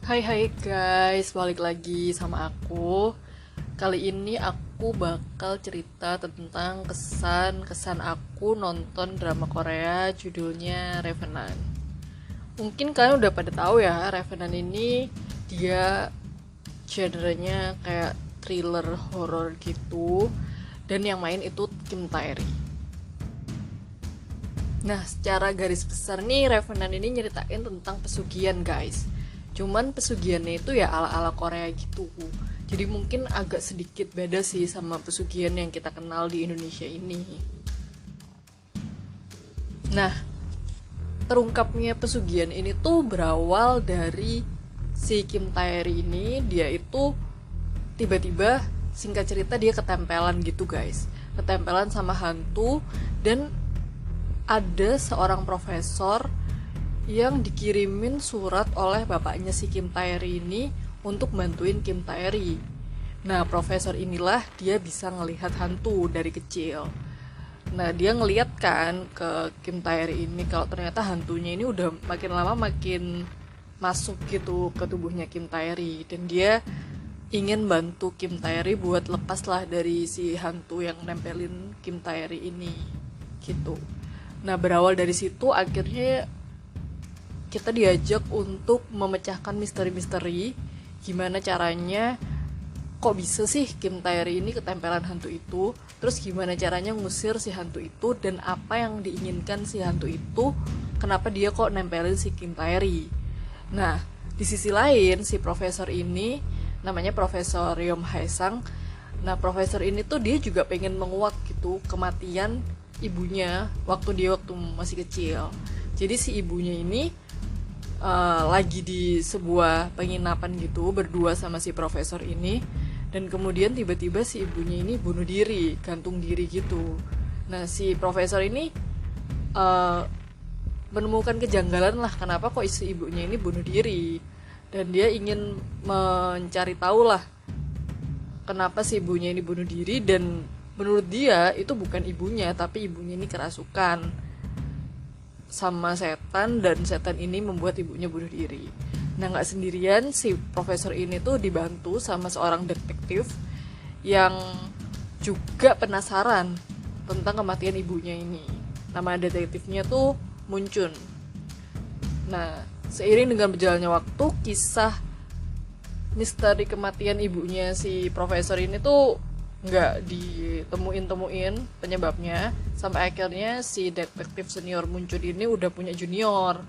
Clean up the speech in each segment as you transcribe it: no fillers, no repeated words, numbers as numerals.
Hai guys, balik lagi sama aku. Kali ini aku bakal cerita tentang kesan aku nonton drama Korea judulnya Revenant. Mungkin kalian udah pada tahu ya, Revenant ini dia genrenya kayak thriller horror gitu, dan yang main itu Kim Tae-ri. Nah, secara garis besar nih, Revenant ini nyeritain tentang pesugihan, guys. Cuman pesugihannya itu ya ala-ala Korea gitu. Jadi mungkin agak sedikit beda sih sama pesugihan yang kita kenal di Indonesia ini. Nah, terungkapnya pesugihan ini tuh berawal dari si Kim Tae-ri ini. Dia itu tiba-tiba, singkat cerita, dia ketempelan gitu guys. Ketempelan sama hantu, dan ada seorang profesor yang dikirimin surat oleh bapaknya si Kim Tae-ri ini untuk bantuin Kim Tae-ri. Nah, profesor inilah dia bisa ngelihat hantu dari kecil. Nah, dia ngeliat kan ke Kim Tae-ri ini kalau ternyata hantunya ini udah makin lama makin masuk gitu ke tubuhnya Kim Tae-ri, dan dia ingin bantu Kim Tae-ri buat lepas lah dari si hantu yang nempelin Kim Tae-ri ini gitu. Nah, berawal dari situ akhirnya kita diajak untuk memecahkan misteri-misteri gimana caranya, kok bisa sih Kim Tae-ri ini ketempelan hantu itu, terus gimana caranya ngusir si hantu itu, dan apa yang diinginkan si hantu itu, kenapa dia kok nempelin si Kim Tae-ri. Nah, di sisi lain si profesor ini namanya Profesor Yeom Hae-sang. Nah, profesor ini tuh dia juga pengen menguak gitu kematian ibunya waktu masih kecil. Jadi si ibunya ini lagi di sebuah penginapan gitu berdua sama si profesor ini, dan kemudian tiba-tiba si ibunya ini bunuh diri, gantung diri gitu. Nah, si profesor ini menemukan kejanggalan lah, kenapa kok si ibunya ini bunuh diri, dan dia ingin mencari tahu lah kenapa si ibunya ini bunuh diri, dan menurut dia itu bukan ibunya, tapi ibunya ini kerasukan sama setan, dan setan ini membuat ibunya bunuh diri. Nah, gak sendirian, si profesor ini tuh dibantu sama seorang detektif yang juga penasaran tentang kematian ibunya ini. Nama detektifnya tuh Moon Chun. Nah, seiring dengan berjalannya waktu, kisah misteri kematian ibunya si profesor ini tuh nggak ditemuin penyebabnya, sampai akhirnya si detektif senior muncul ini udah punya junior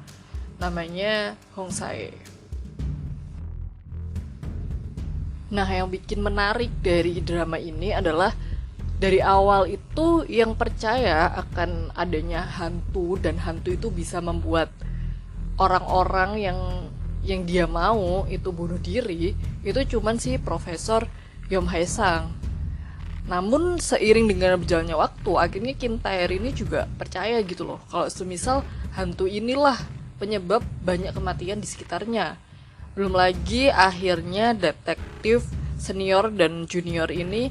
namanya Hong Sae. Nah, yang bikin menarik dari drama ini adalah dari awal itu yang percaya akan adanya hantu, dan hantu itu bisa membuat orang-orang yang dia mau itu bunuh diri, itu cuman si Profesor Yeom Hae-sang. Namun seiring dengan berjalannya waktu, akhirnya Kim Tae-ri ini juga percaya gitu loh, kalau semisal hantu inilah penyebab banyak kematian di sekitarnya. Belum lagi akhirnya detektif senior dan junior ini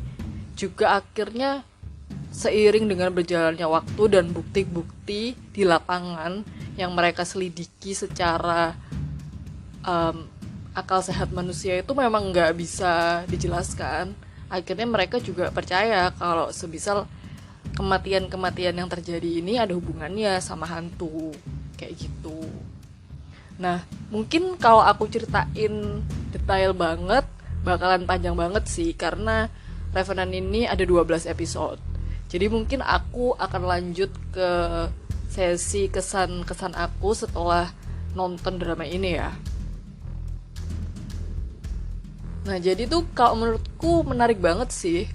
juga akhirnya seiring dengan berjalannya waktu dan bukti-bukti di lapangan yang mereka selidiki secara akal sehat manusia itu memang nggak bisa dijelaskan. Akhirnya mereka juga percaya kalau sebisal kematian-kematian yang terjadi ini ada hubungannya sama hantu, kayak gitu. Nah, mungkin kalau aku ceritain detail banget bakalan panjang banget sih, karena Revenant ini ada 12 episode. Jadi mungkin aku akan lanjut ke sesi kesan-kesan aku setelah nonton drama ini ya. Nah, jadi tuh kalau menurutku menarik banget sih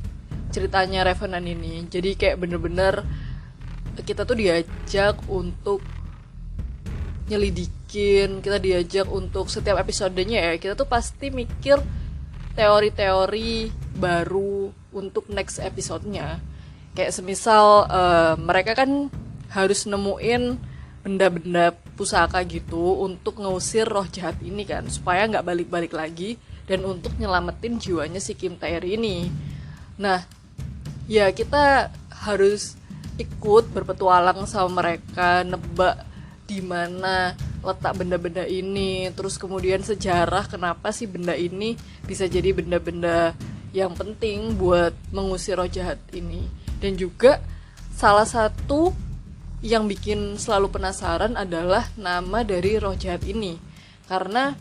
ceritanya Revenant ini. Jadi kayak bener-bener kita tuh diajak untuk nyelidikin, kita diajak untuk setiap episodenya ya, kita tuh pasti mikir teori-teori baru untuk next episodenya. Kayak semisal mereka kan harus nemuin benda-benda pusaka gitu untuk ngusir roh jahat ini kan, supaya nggak balik-balik lagi, dan untuk nyelamatin jiwanya si Kim Tae-ri ini. Nah, ya kita harus ikut berpetualang sama mereka, nebak di mana letak benda-benda ini, terus kemudian sejarah kenapa sih benda ini bisa jadi benda-benda yang penting buat mengusir roh jahat ini. Dan juga salah satu yang bikin selalu penasaran adalah nama dari roh jahat ini, karena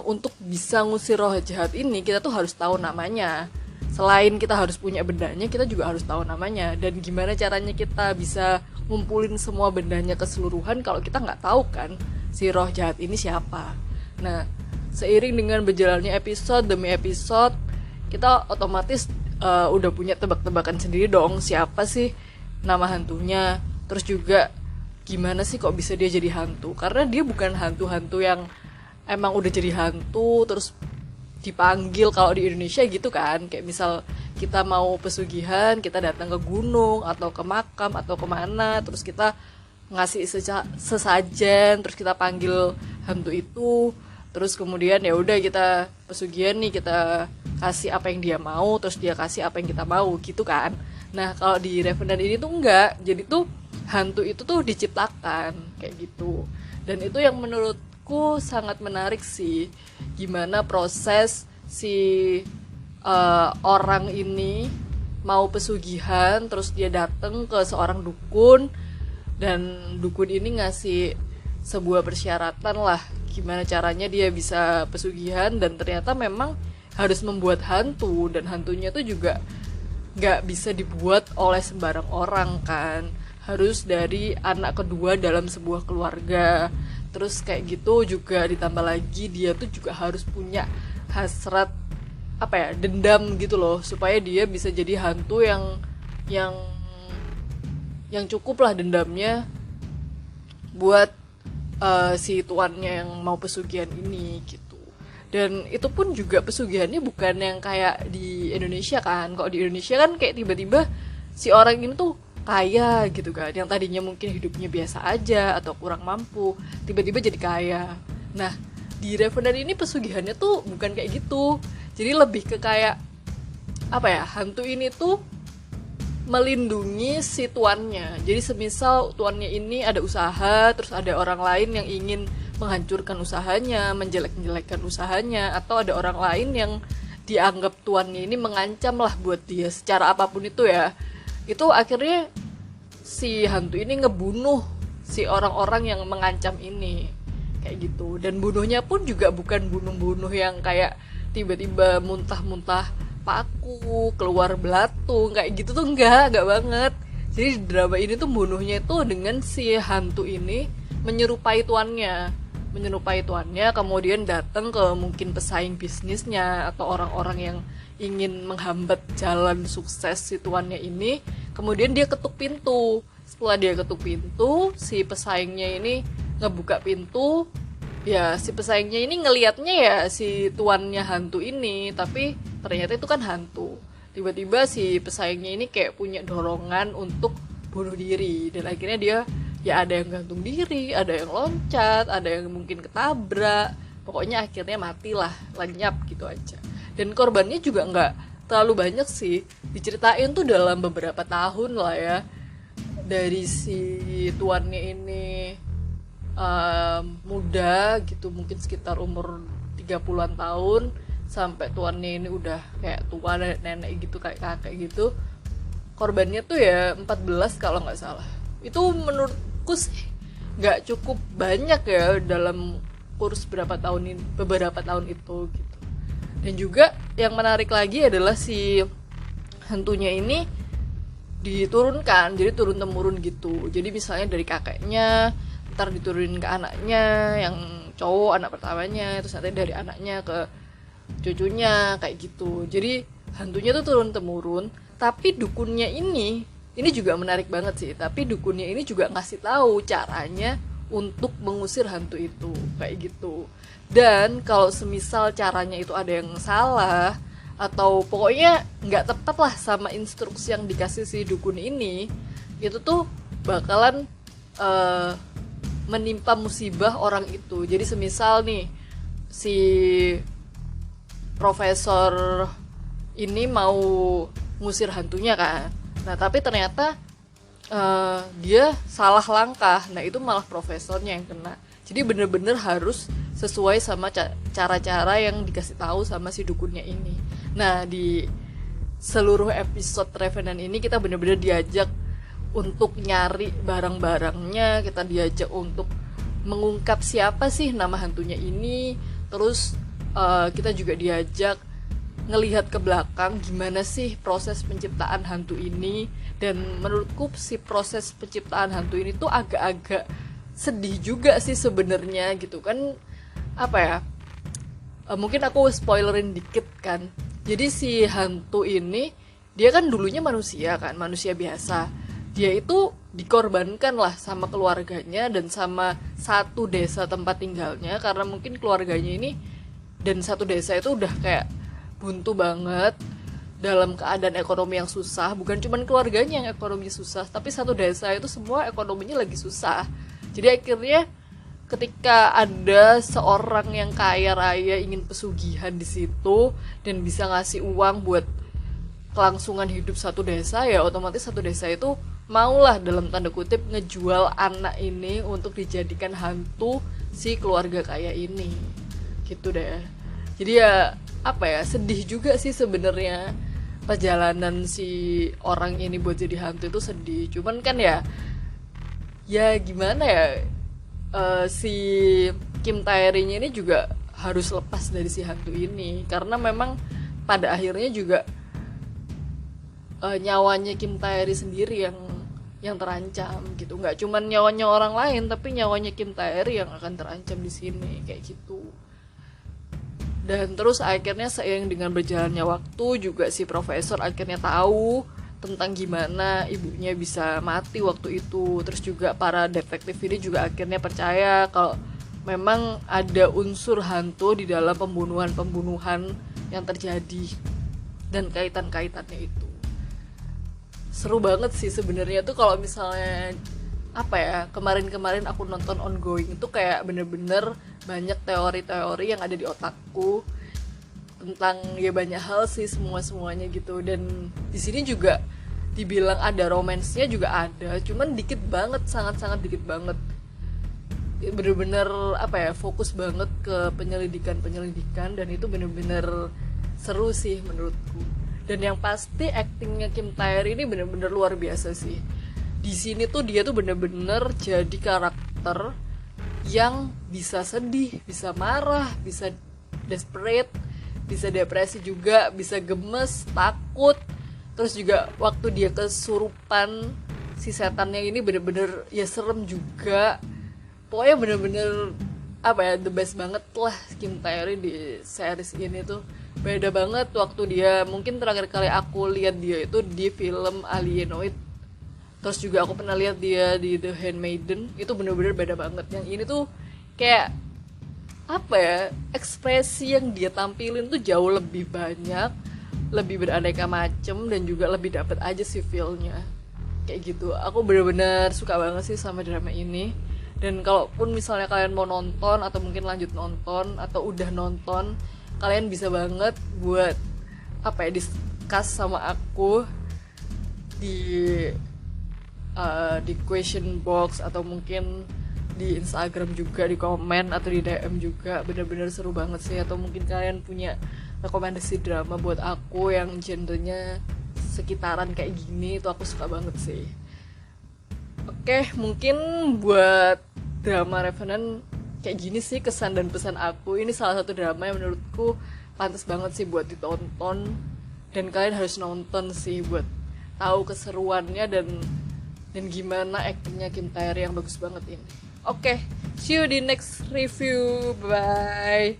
untuk bisa ngusir roh jahat ini kita tuh harus tahu namanya. Selain kita harus punya bendanya, kita juga harus tahu namanya. Dan gimana caranya kita bisa ngumpulin semua bendanya keseluruhan kalau kita nggak tahu kan si roh jahat ini siapa. Nah, seiring dengan berjalannya episode demi episode, kita otomatis udah punya tebak-tebakan sendiri dong siapa sih nama hantunya. Terus juga gimana sih kok bisa dia jadi hantu, karena dia bukan hantu-hantu yang emang udah jadi hantu terus dipanggil kalau di Indonesia gitu kan, kayak misal kita mau pesugihan, kita datang ke gunung atau ke makam atau kemana, terus kita ngasih sesajen, terus kita panggil hantu itu, terus kemudian ya udah kita pesugihan nih, kita kasih apa yang dia mau, terus dia kasih apa yang kita mau gitu kan. Nah kalau di Revenant ini tuh enggak, jadi tuh hantu itu tuh diciptakan kayak gitu. Dan itu yang menurutku sangat menarik sih, gimana proses si orang ini mau pesugihan, terus dia datang ke seorang dukun, dan dukun ini ngasih sebuah persyaratan lah gimana caranya dia bisa pesugihan, dan ternyata memang harus membuat hantu, dan hantunya tuh juga nggak bisa dibuat oleh sembarang orang kan, harus dari anak kedua dalam sebuah keluarga. Terus kayak gitu juga ditambah lagi dia tuh juga harus punya hasrat apa ya, dendam gitu loh, supaya dia bisa jadi hantu yang cukup lah dendamnya buat si tuannya yang mau pesugihan ini gitu. Dan itu pun juga pesugihannya bukan yang kayak di Indonesia kan. Kalau di Indonesia kan kayak tiba-tiba si orang ini tuh kaya gitu kan, yang tadinya mungkin hidupnya biasa aja atau kurang mampu, tiba-tiba jadi kaya. Nah di Revenant ini pesugihannya tuh bukan kayak gitu, jadi lebih ke kayak apa ya, hantu ini tuh melindungi si tuannya. Jadi semisal tuannya ini ada usaha, terus ada orang lain yang ingin menghancurkan usahanya, menjelek-jelekkan usahanya, atau ada orang lain yang dianggap tuannya ini mengancam lah buat dia secara apapun itu ya, itu akhirnya si hantu ini ngebunuh si orang-orang yang mengancam ini kayak gitu. Dan bunuhnya pun juga bukan bunuh-bunuh yang kayak tiba-tiba muntah-muntah paku, keluar belatung kayak gitu tuh, enggak banget. Jadi drama ini tuh bunuhnya itu dengan si hantu ini menyerupai tuannya, kemudian datang ke mungkin pesaing bisnisnya atau orang-orang yang ingin menghambat jalan sukses si tuannya ini. Kemudian dia ketuk pintu. Setelah dia ketuk pintu, si pesaingnya ini ngebuka pintu. Ya si pesaingnya ini ngelihatnya ya si tuannya hantu ini, tapi ternyata itu kan hantu. Tiba-tiba si pesaingnya ini kayak punya dorongan untuk bunuh diri, dan akhirnya dia ya ada yang gantung diri, ada yang loncat, ada yang mungkin ketabrak, pokoknya akhirnya matilah, lenyap gitu aja. Dan korbannya juga nggak terlalu banyak sih, diceritain tuh dalam beberapa tahun lah ya, dari si tuannya ini muda gitu, mungkin sekitar umur 30-an tahun, sampai tuannya ini udah kayak tua nenek gitu, kayak kakek gitu. Korbannya tuh ya 14 kalau nggak salah. Itu menurutku sih nggak cukup banyak ya dalam kurus beberapa tahun itu gitu. Dan juga yang menarik lagi adalah si hantunya ini diturunkan, jadi turun temurun gitu. Jadi misalnya dari kakeknya, ntar diturunin ke anaknya yang cowok, anak pertamanya, terus nanti dari anaknya ke cucunya kayak gitu. Jadi hantunya tuh turun temurun. Tapi dukunnya ini juga menarik banget sih. Tapi dukunnya ini juga ngasih tahu caranya untuk mengusir hantu itu kayak gitu. Dan kalau semisal caranya itu ada yang salah atau pokoknya nggak tepat lah sama instruksi yang dikasih si dukun ini, itu tuh bakalan menimpa musibah orang itu. Jadi semisal nih si profesor ini mau ngusir hantunya kan, nah tapi ternyata dia salah langkah. Nah itu malah profesornya yang kena. Jadi bener-bener harus sesuai sama cara-cara yang dikasih tahu sama si dukunnya ini. Nah di seluruh episode Revenant ini kita bener-bener diajak untuk nyari barang-barangnya, kita diajak untuk mengungkap siapa sih nama hantunya ini. Terus kita juga diajak ngelihat ke belakang gimana sih proses penciptaan hantu ini. Dan menurutku si proses penciptaan hantu ini tuh agak-agak sedih juga sih sebenarnya gitu kan. Apa ya, mungkin aku spoilerin dikit kan. Jadi si hantu ini dia kan dulunya manusia kan, manusia biasa. Dia itu dikorbankan lah sama keluarganya dan sama satu desa tempat tinggalnya, karena mungkin keluarganya ini dan satu desa itu udah kayak buntu banget dalam keadaan ekonomi yang susah. Bukan cuma keluarganya yang ekonomi susah, tapi satu desa itu semua ekonominya lagi susah. Jadi akhirnya ketika ada seorang yang kaya raya ingin pesugihan di situ dan bisa ngasih uang buat kelangsungan hidup satu desa, ya otomatis satu desa itu maulah dalam tanda kutip ngejual anak ini untuk dijadikan hantu si keluarga kaya ini. Gitu deh. Jadi ya apa ya, sedih juga sih sebenarnya perjalanan si orang ini buat jadi hantu itu sedih. Cuman kan ya gimana ya, si Kim Tae-ri ini juga harus lepas dari si hantu ini karena memang pada akhirnya juga nyawanya Kim Tae-ri sendiri yang terancam gitu. Nggak cuman nyawanya orang lain, tapi nyawanya Kim Tae-ri yang akan terancam di sini kayak gitu. Dan terus akhirnya seiring dengan berjalannya waktu juga si profesor akhirnya tahu tentang gimana ibunya bisa mati waktu itu. Terus juga para detektif ini juga akhirnya percaya kalau memang ada unsur hantu di dalam pembunuhan yang terjadi dan kaitan-kaitannya itu. Seru banget sih sebenarnya tuh kalau misalnya apa ya, kemarin-kemarin aku nonton ongoing itu kayak bener-bener banyak teori-teori yang ada di otakku tentang ya banyak hal sih, semuanya gitu. Dan di sini juga dibilang ada romansnya juga ada, cuman dikit banget, sangat-sangat dikit banget. Bener-bener apa ya, fokus banget ke penyelidikan dan itu bener-bener seru sih menurutku. Dan yang pasti aktingnya Kim Tae-ri ini bener-bener luar biasa sih. Di sini tuh dia tuh bener-bener jadi karakter yang bisa sedih, bisa marah, bisa desperate, bisa depresi juga, bisa gemes, takut. Terus juga waktu dia kesurupan si setannya ini bener-bener ya serem juga. Pokoknya bener-bener apa ya, the best banget lah Kim Tae-ri di series ini tuh. Beda banget waktu dia, mungkin terakhir kali aku lihat dia itu di film Alienoid. Terus juga aku pernah lihat dia di The Handmaiden, itu bener-bener beda banget. Yang ini tuh kayak apa ya, ekspresi yang dia tampilin tuh jauh lebih banyak, lebih beraneka macem, dan juga lebih dapet aja sih feel-nya. Kayak gitu, aku bener-bener suka banget sih sama drama ini. Dan kalaupun misalnya kalian mau nonton atau mungkin lanjut nonton atau udah nonton, kalian bisa banget buat apa ya, discuss sama aku di question box atau mungkin di Instagram juga, di komen atau di DM juga. Bener-bener seru banget sih. Atau mungkin kalian punya rekomendasi drama buat aku yang genrenya sekitaran kayak gini, itu aku suka banget sih. Oke, mungkin buat drama Revenant kayak gini sih kesan dan pesan aku. Ini salah satu drama yang menurutku pantas banget sih buat ditonton, dan kalian harus nonton sih buat tahu keseruannya dan gimana aktingnya Kim Tae-ri yang bagus banget ini. Oke, see you di next review. Bye.